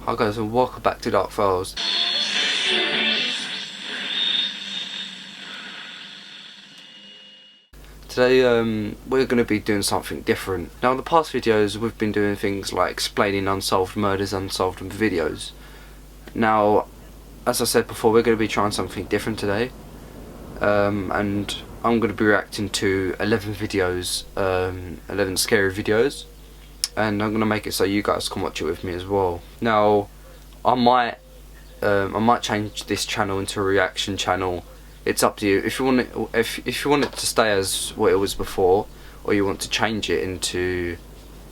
Hi guys and welcome back to Dark Files. Today we're going to be doing something different. Now in the past videos we've been doing things like explaining unsolved murders, unsolved videos. Now as I said before, we're going to be trying something different today, and I'm going to be reacting to 11 videos, 11 scary videos, and I'm going to make it so you guys can watch it with me as well. Now I might change this channel into a reaction channel. It's up to you. If you want it, if you want it to stay as what it was before, or you want to change it into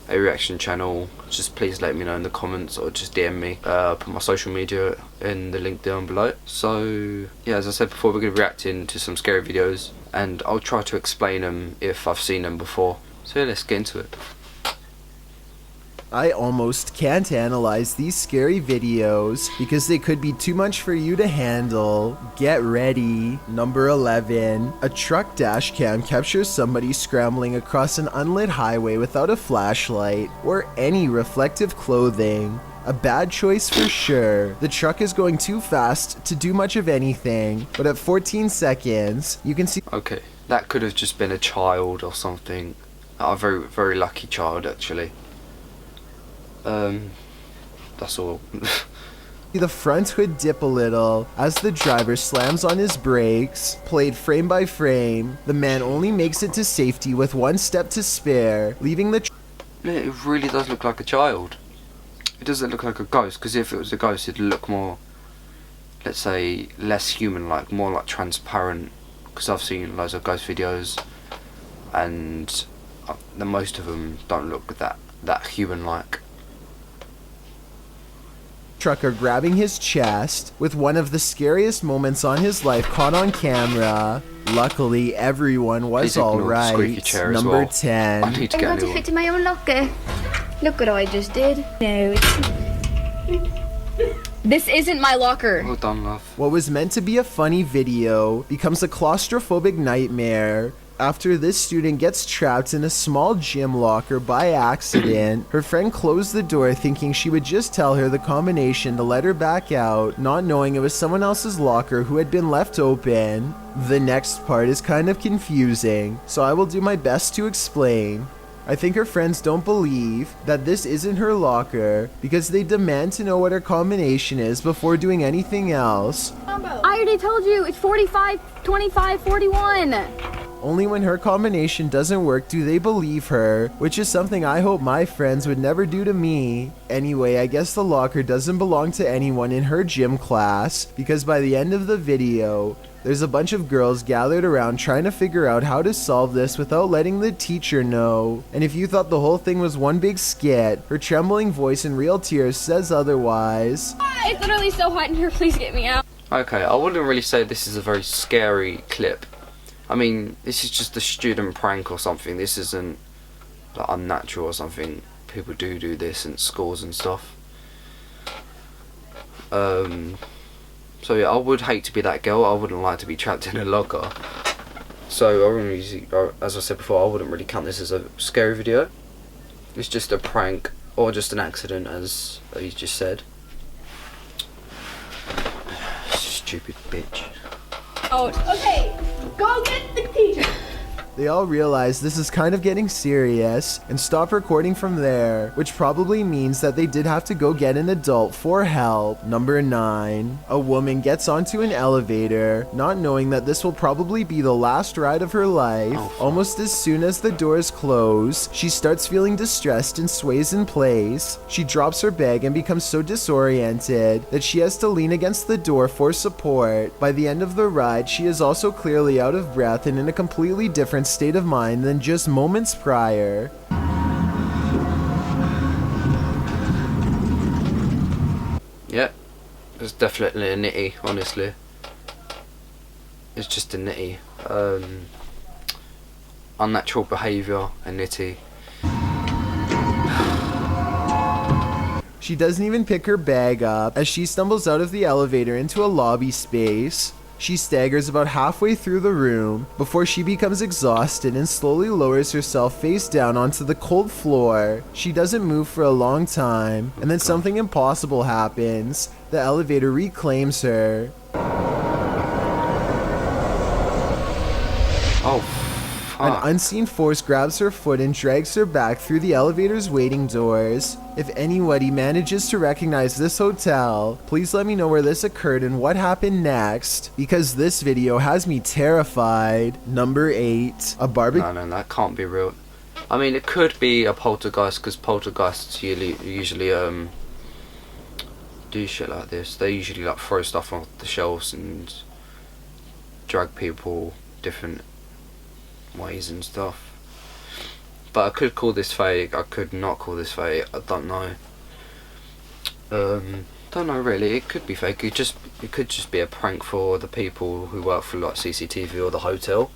a reaction channel, just please let me know in the comments or just DM me. Put my social media in the link down below. So yeah, as I said before, we're going to be reacting to some scary videos, and I'll try to explain them if I've seen them before. So yeah, let's get into it. I almost can't analyze these scary videos because they could be too much for you to handle. Get ready. Number 11. A truck dash cam captures somebody scrambling across an unlit highway without a flashlight or any reflective clothing. A bad choice for sure. The truck is going too fast to do much of anything, but at 14 seconds, you can see... Okay, that could have just been a child or something. A very, very lucky child actually. That's all. The front hood dip a little as the driver slams on his brakes. Played frame by frame, the man only makes it to safety with one step to spare, leaving the It really does look like a child. It doesn't look like a ghost, because if it was a ghost it'd look more, let's say, less human-like, more like transparent, because I've seen loads of ghost videos and most of them don't look that human-like. Trucker grabbing his chest with one of the scariest moments on his life caught on camera. Luckily, everyone was alright. Number 10. I need to get a new fit in my own locker. Look what I just did. No, this isn't my locker. Well done, love. What was meant to be a funny video becomes a claustrophobic nightmare after this student gets trapped in a small gym locker by accident. Her friend closed the door thinking she would just tell her the combination to let her back out, not knowing it was someone else's locker who had been left open. The next part is kind of confusing, so I will do my best to explain. I think her friends don't believe that this isn't her locker because they demand to know what her combination is before doing anything else. I already told you, it's 45, 25, 41. Only when her combination doesn't work do they believe her, which is something I hope my friends would never do to me. Anyway, I guess the locker doesn't belong to anyone in her gym class, because by the end of the video, there's a bunch of girls gathered around trying to figure out how to solve this without letting the teacher know. And if you thought the whole thing was one big skit, her trembling voice and real tears says otherwise. It's literally so hot in here, please get me out. Okay, I wouldn't really say this is a very scary clip. I mean, this is just a student prank or something. This isn't like unnatural or something. People do this in schools and stuff. So yeah, I would hate to be that girl. I wouldn't like to be trapped in a locker. So I wouldn't really, as I said before, I wouldn't really count this as a scary video. It's just a prank or just an accident, as you just said. Stupid bitch. Oh, okay. Go get the teacher. They all realize this is kind of getting serious and stop recording from there, which probably means that they did have to go get an adult for help. Number 9. A woman gets onto an elevator, not knowing that this will probably be the last ride of her life. Almost as soon as the doors close, she starts feeling distressed and sways in place. She drops her bag and becomes so disoriented that she has to lean against the door for support. By the end of the ride, she is also clearly out of breath and in a completely different state of mind than just moments prior. Yeah, it's definitely a nitty, honestly. It's just a nitty. Unnatural behaviour, a nitty. She doesn't even pick her bag up as she stumbles out of the elevator into a lobby space. She staggers about halfway through the room before she becomes exhausted and slowly lowers herself face down onto the cold floor. She doesn't move for a long time, and then something impossible happens. The elevator reclaims her. Oh, An fuck. unseen force grabs her foot and drags her back through the elevator's waiting doors. If anybody manages to recognize this hotel, please let me know where this occurred and what happened next, because this video has me terrified. Number 8, a barbecue. No, that can't be real. I mean, it could be a poltergeist, because poltergeists usually do shit like this. They usually like throw stuff off the shelves and drag people different ways and stuff. But I could call this fake, I could not call this fake, I don't know. Don't know really, it could be fake, it could just be a prank for the people who work for like CCTV or the hotel.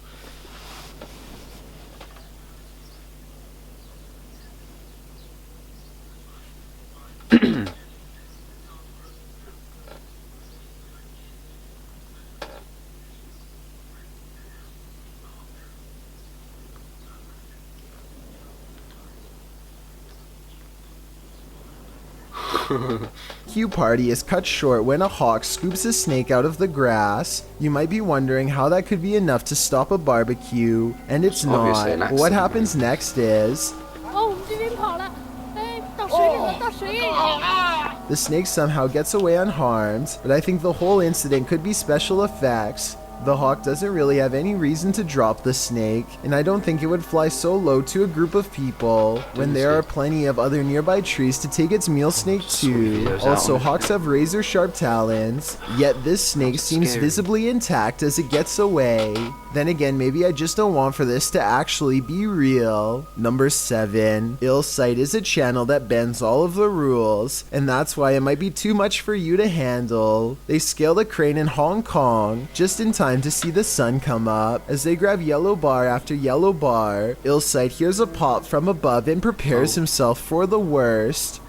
Party is cut short when a hawk scoops a snake out of the grass. You might be wondering how that could be enough to stop a barbecue, and it's Obviously not. an What accident. happens next is 哦，这边跑了，哎，到水里了，到水里了。 the snake somehow gets away unharmed, but I think the whole incident could be special effects. The hawk doesn't really have any reason to drop the snake, and I don't think it would fly so low to a group of people when there are plenty of other nearby trees to take its meal snake to. There's Also, that one. hawks have razor sharp talons, yet this snake seems scary. visibly intact as it gets away. Then again, maybe I just don't want for this to actually be real. Number 7. Ill Sight is a channel that bends all of the rules, and that's why it might be too much for you to handle. They scale the crane in Hong Kong just in time to see the sun come up. As they grab yellow bar after yellow bar, Ill Sight hears a pop from above and prepares himself for the worst.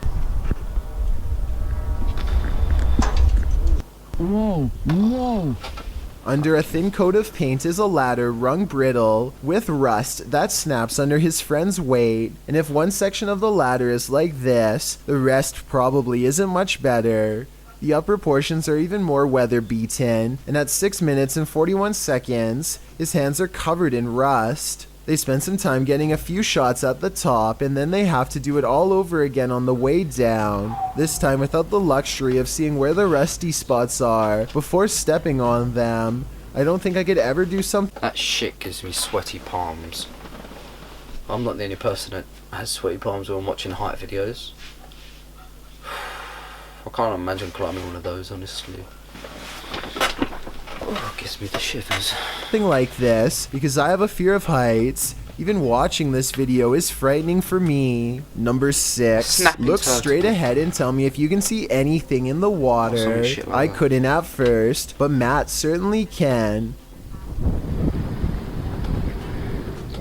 Under a thin coat of paint is a ladder rung brittle with rust that snaps under his friend's weight, and if one section of the ladder is like this, the rest probably isn't much better. The upper portions are even more weather beaten, and at 6 minutes and 41 seconds, his hands are covered in rust. They spend some time getting a few shots at the top, and then they have to do it all over again on the way down, this time without the luxury of seeing where the rusty spots are before stepping on them. I don't think I could ever do something. That shit gives me sweaty palms. I'm not the only person that has sweaty palms when I'm watching height videos. I can't imagine climbing one of those, honestly. Oh, it gives me the shivers. Like this, because I have a fear of heights. Even watching this video is frightening for me. Number 6. Snapping Look turtle. straight ahead and tell me if you can see anything in the water. some shit like I that. couldn't at first, but Matt certainly can.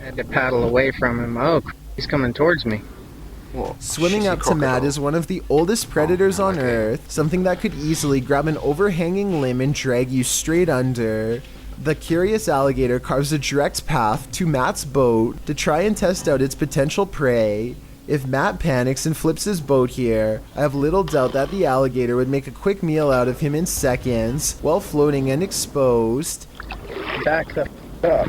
I had to paddle away from him. Oh, he's coming towards me. What? Swimming Shitty up to Matt crocodile. is one of the oldest predators on okay. Earth, something that could easily grab an overhanging limb and drag you straight under. The curious alligator carves a direct path to Matt's boat to try and test out its potential prey. If Matt panics and flips his boat here, I have little doubt that the alligator would make a quick meal out of him in seconds, while floating and exposed. Back the up.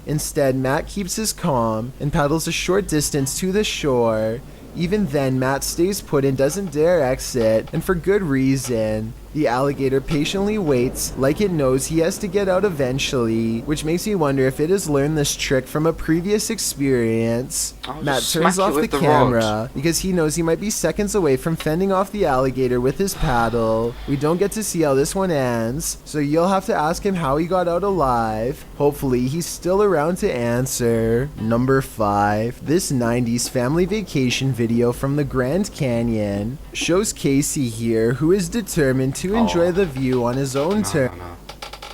Instead, Matt keeps his calm and paddles a short distance to the shore. Even then, Matt stays put and doesn't dare exit, and for good reason. The alligator patiently waits, like it knows he has to get out eventually, which makes me wonder if it has learned this trick from a previous experience. I'll Matt just turns smack it off the with the camera rod. because he knows he might be seconds away from fending off the alligator with his paddle. We don't get to see how this one ends, so you'll have to ask him how he got out alive. Hopefully, he's still around to answer. Number 5. This 90s family vacation video from the Grand Canyon shows Casey here, who is determined to enjoy the view on his own terms.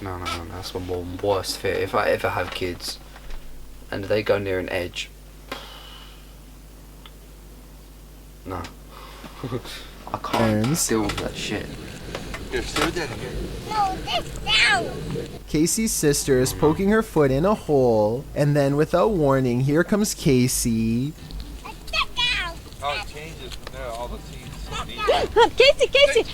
No, that's my worst fear. If I ever have kids and they go near an edge, no. I can't Turns. deal with that shit. Casey's sister is poking her foot in a hole, and then without warning, here comes Casey. Oh, it changes from there, all the seeds. Casey, Casey!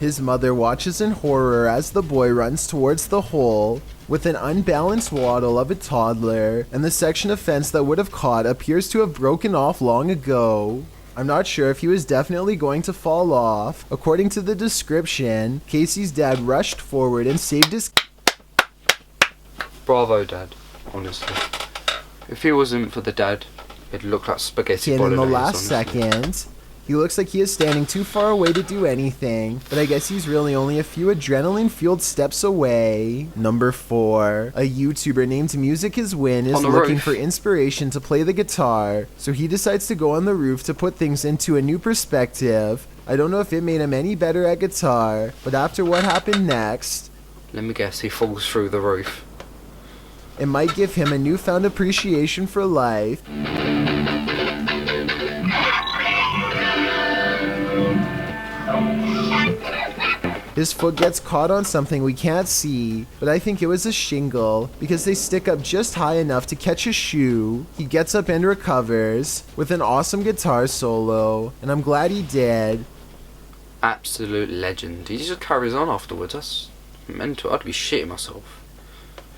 His mother watches in horror as the boy runs towards the hole. With an unbalanced waddle of a toddler, and the section of fence that would have caught appears to have broken off long ago. I'm not sure if he was definitely going to fall off. According to the description, Casey's dad rushed forward and saved his... Bravo, Dad, honestly. If he wasn't for the dad, it'd look like spaghetti kid bolognese, in the last honestly. second. He looks like he is standing too far away to do anything, but I guess he's really only a few adrenaline-fueled steps away. Number 4. A YouTuber named Music Is Win is On the looking roof. for inspiration to play the guitar, so he decides to go on the roof to put things into a new perspective. I don't know if it made him any better at guitar, but after what happened next, Let me guess, he falls through the roof. it might give him a newfound appreciation for life. His foot gets caught on something we can't see, but I think it was a shingle because they stick up just high enough to catch a shoe. He gets up and recovers with an awesome guitar solo, and I'm glad he did. Absolute legend. He just carries on afterwards. That's mental. I'd be shitting myself.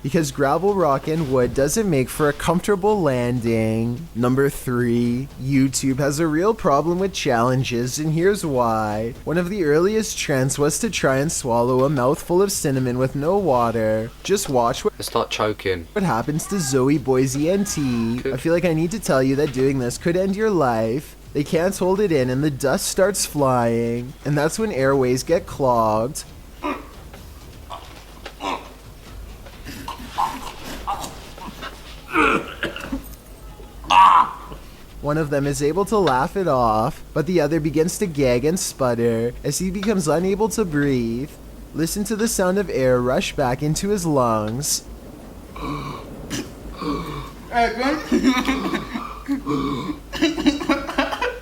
Because gravel, rock, and wood doesn't make for a comfortable landing. Number 3. YouTube has a real problem with challenges, and here's why. One of the earliest trends was to try and swallow a mouthful of cinnamon with no water. Just watch I start choking. what happens to Zoe, Boise, and T. I feel like I need to tell you that doing this could end your life. They can't hold it in and the dust starts flying, and that's when airways get clogged. One of them is able to laugh it off, but the other begins to gag and sputter as he becomes unable to breathe. Listen to the sound of air rush back into his lungs.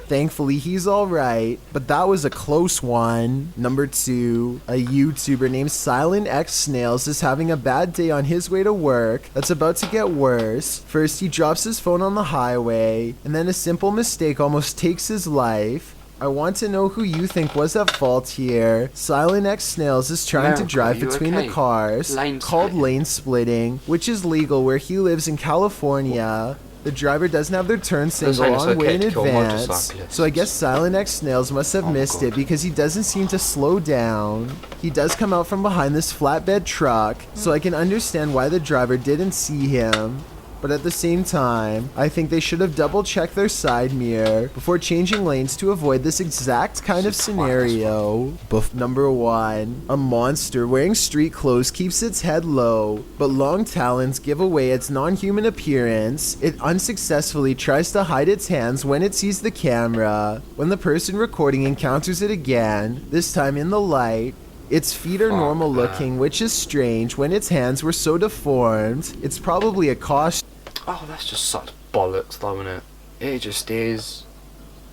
Thankfully, he's alright, but that was a close one. Number 2, a YouTuber named Silent X Snails is having a bad day on his way to work that's about to get worse. First, he drops his phone on the highway, and then a simple mistake almost takes his life. I want to know who you think was at fault here. Silent X Snails is trying to America, drive you between okay? the cars, Lane called splitting. lane splitting, which is legal where he lives in California. The driver doesn't have their turn signal saying it's on way okay in to kill advance, motorcyclists. so I guess Silent X Snails must have Oh, missed God. it because he doesn't seem to slow down. He does come out from behind this flatbed truck, so I can understand why the driver didn't see him. But at the same time, I think they should have double checked their side mirror before changing lanes to avoid this exact kind of scenario. Number 1. A monster wearing street clothes keeps its head low, but long talons give away its non-human appearance. It unsuccessfully tries to hide its hands when it sees the camera. When the person recording encounters it again, this time in the light, its feet are Fuck normal that. looking, which is strange when its hands were so deformed. It's probably a costume. Oh, that's just such bollocks, though, isn't it? It just is.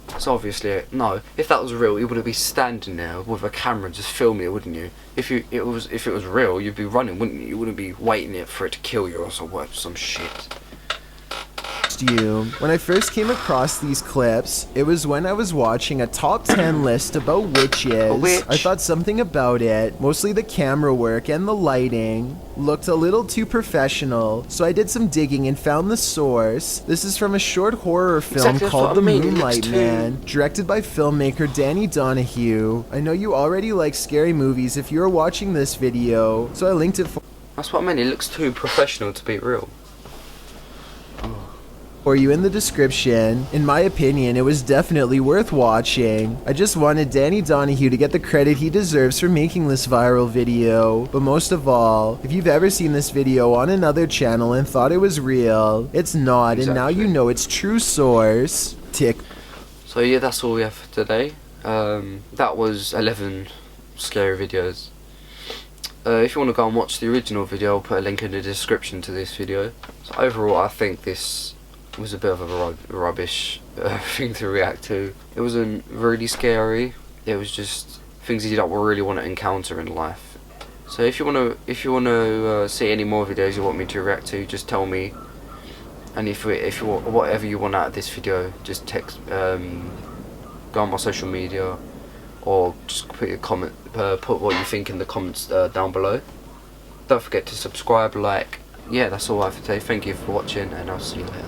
It's obviously no. If that was real, you wouldn't be standing there with a camera just filming it, wouldn't you? If it was real, you'd be running, wouldn't you? You wouldn't be waiting for it to kill you or some shit. When I first came across these clips, it was when I was watching a top 10 list about witches. A witch? I thought something about it, mostly the camera work and the lighting, looked a little too professional, so I did some digging and found the source. This is from a short horror film Exactly, that's called what The I mean, it looks Moonlight too- Man, directed by filmmaker Danny Donahue. I know you already like scary movies if you're watching this video, so I linked it That's what I mean. It looks too professional to be real. for you in the description. In my opinion, it was definitely worth watching. I just wanted Danny Donahue to get the credit he deserves for making this viral video. But most of all, if you've ever seen this video on another channel and thought it was real, it's not, and now you Exactly. know its true source. Tick. So yeah, that's all we have for today. That was 11 scary videos. If you want to go and watch the original video, I'll put a link in the description to this video. So overall, I think this was a bit of a rubbish thing to react to. It wasn't really scary. It was just things you don't really want to encounter in life. So if you wanna see any more videos you want me to react to, just tell me. And if you want whatever you want out of this video, just text, go on my social media, or just put your comment, put what you think in the comments down below. Don't forget to subscribe, like. Yeah, that's all I have to say. Thank you for watching, and I'll see you later.